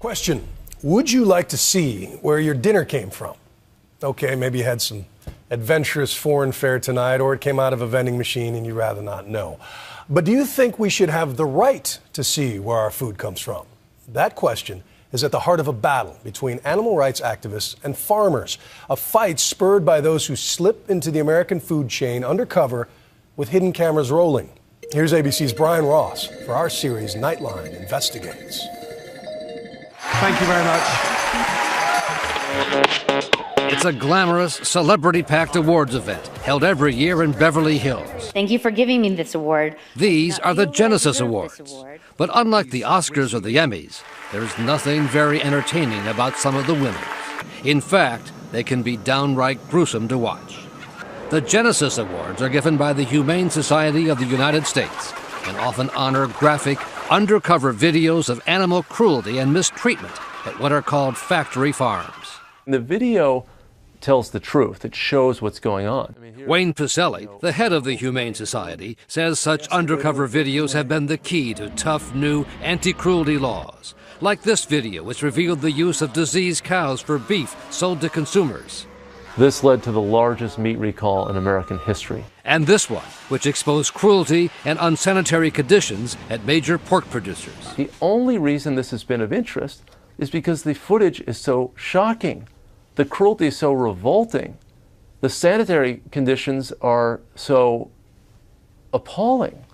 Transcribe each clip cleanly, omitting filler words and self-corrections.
Question: would you like to see where your dinner came from? Okay, maybe you had some adventurous foreign fare tonight, or it came out of a vending machine and you'd rather not know. But do you think we should have the right to see where our food comes from? That question is at the heart of a battle between animal rights activists and farmers, a fight spurred by those who slip into the American food chain undercover with hidden cameras rolling. Here's ABC's Brian Ross for our series Nightline Investigates. Thank you very much. It's a glamorous, celebrity-packed awards event held every year in Beverly Hills. Thank you for giving me this award. These are the Genesis Awards. But unlike the Oscars or the Emmys, there's nothing very entertaining about some of the winners. In fact, they can be downright gruesome to watch. The Genesis Awards are given by the Humane Society of the United States and often honor graphic, undercover videos of animal cruelty and mistreatment at what are called factory farms. The video tells the truth. It shows what's going on. Wayne Pacelli, the head of the Humane Society, says such undercover videos have been the key to tough new anti-cruelty laws. Like this video, which revealed the use of diseased cows for beef sold to consumers. This led to the largest meat recall in American history. And this one, which exposed cruelty and unsanitary conditions at major pork producers. The only reason this has been of interest is because the footage is so shocking. The cruelty is so revolting. The sanitary conditions are so appalling.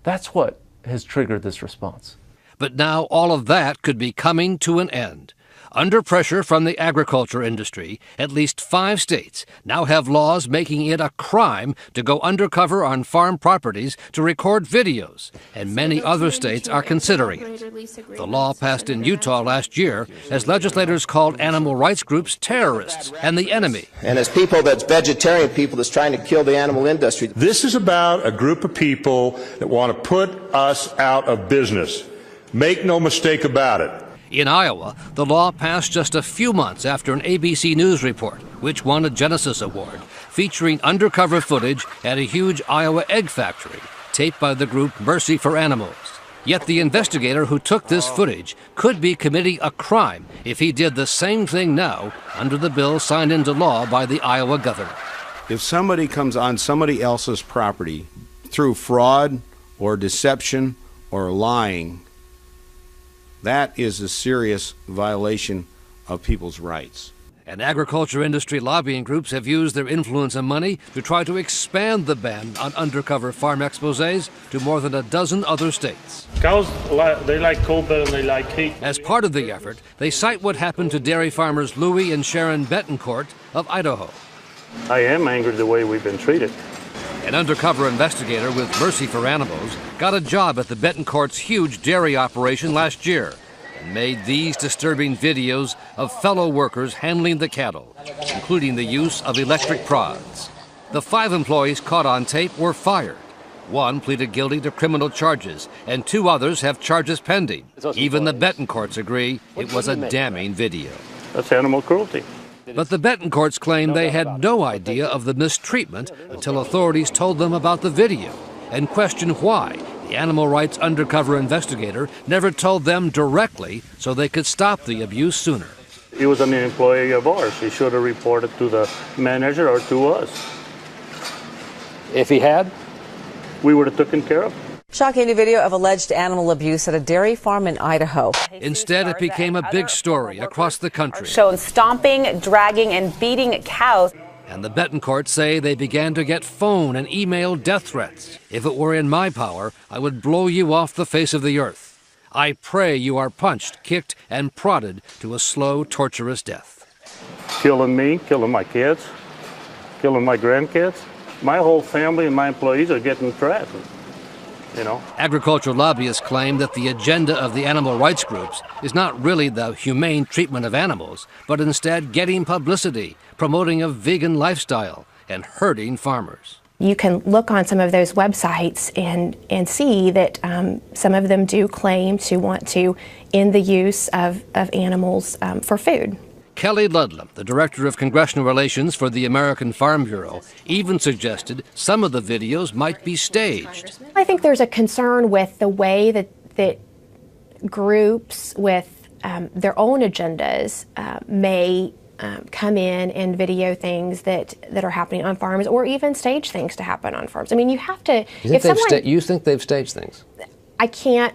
That's what has triggered this response. But now all of that could be coming to an end. Under pressure from the agriculture industry, at least 5 states now have laws making it a crime to go undercover on farm properties to record videos, and many other states are considering it. The law passed in Utah last year as legislators called animal rights groups terrorists and the enemy. And as people that's vegetarian people that's trying to kill the animal industry. This is about a group of people that want to put us out of business. Make no mistake about it. In Iowa, the law passed just a few months after an ABC News report, which won a Genesis Award, featuring undercover footage at a huge Iowa egg factory, taped by the group Mercy for Animals. Yet the investigator who took this footage could be committing a crime if he did the same thing now under the bill signed into law by the Iowa governor. If somebody comes on somebody else's property through fraud or deception or lying, that is a serious violation of people's rights. And agriculture industry lobbying groups have used their influence and money to try to expand the ban on undercover farm exposés to more than a dozen other states. Cows, they like cold and they like heat. As part of the effort, they cite what happened to dairy farmers Louis and Sharon Betancourt of Idaho. I am angry the way we've been treated. An undercover investigator with Mercy for Animals got a job at the Betancourt's huge dairy operation last year and made these disturbing videos of fellow workers handling the cattle, including the use of electric prods. The 5 employees caught on tape were fired. 1 pleaded guilty to criminal charges, and 2 others have charges pending. Even the Betancourts agree it was a damning video. That's animal cruelty. But the Betancourts claim they had no idea of the mistreatment until authorities told them about the video and questioned why the animal rights undercover investigator never told them directly so they could stop the abuse sooner. He was an employee of ours. He should have reported to the manager or to us. If he had, we would have taken care of him. Shocking new video of alleged animal abuse at a dairy farm in Idaho. Instead, it became a big story across the country. Shown stomping, dragging, and beating cows. And the Betancourts say they began to get phone and email death threats. If it were in my power, I would blow you off the face of the earth. I pray you are punched, kicked, and prodded to a slow, torturous death. Killing me, killing my kids, killing my grandkids. My whole family and my employees are getting threatened. Agricultural lobbyists claim that the agenda of the animal rights groups is not really the humane treatment of animals, but instead getting publicity, promoting a vegan lifestyle, and hurting farmers. You can look on some of those websites and see that some of them do claim to want to end the use of animals for food. Kelly Ludlam, the Director of Congressional Relations for the American Farm Bureau, even suggested some of the videos might be staged. I think there's a concern with the way that groups with their own agendas may come in and video things that are happening on farms, or even stage things to happen on farms. I mean, you have to. You think they've staged things? I can't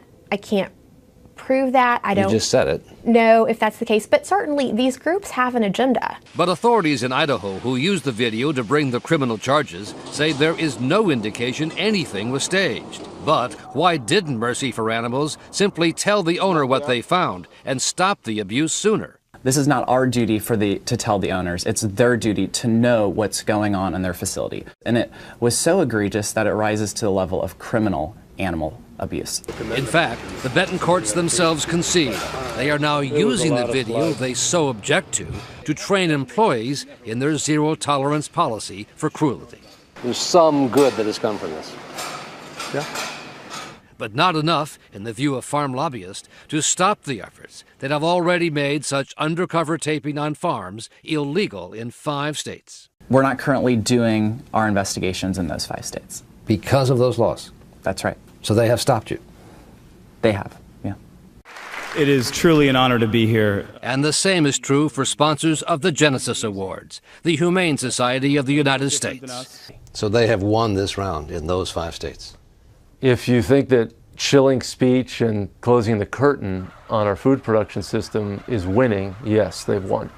prove that. I don't. You just said it. Know if that's the case, but certainly these groups have an agenda. But authorities in Idaho who used the video to bring the criminal charges say there is no indication anything was staged. But why didn't Mercy for Animals simply tell the owner what they found and stop the abuse sooner? This is not our duty to tell the owners. It's their duty to know what's going on in their facility. And it was so egregious that it rises to the level of criminal animal abuse. In fact, the Betancourts themselves concede they are now using the video they so object to train employees in their zero-tolerance policy for cruelty. There's some good that has come from this. Yeah. But not enough, in the view of farm lobbyists, to stop the efforts that have already made such undercover taping on farms illegal in 5 states. We're not currently doing our investigations in those 5 states. Because of those laws? That's right. So they have stopped you? They have, yeah. It is truly an honor to be here. And the same is true for sponsors of the Genesis Awards, the Humane Society of the United States. So they have won this round in those 5 states? If you think that chilling speech and closing the curtain on our food production system is winning, yes, they've won.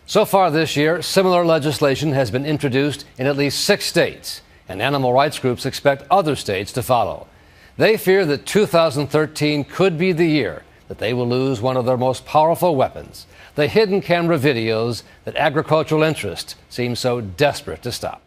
So far this year, similar legislation has been introduced in at least 6 states, and animal rights groups expect other states to follow. They fear that 2013 could be the year that they will lose one of their most powerful weapons, the hidden camera videos that agricultural interests seem so desperate to stop.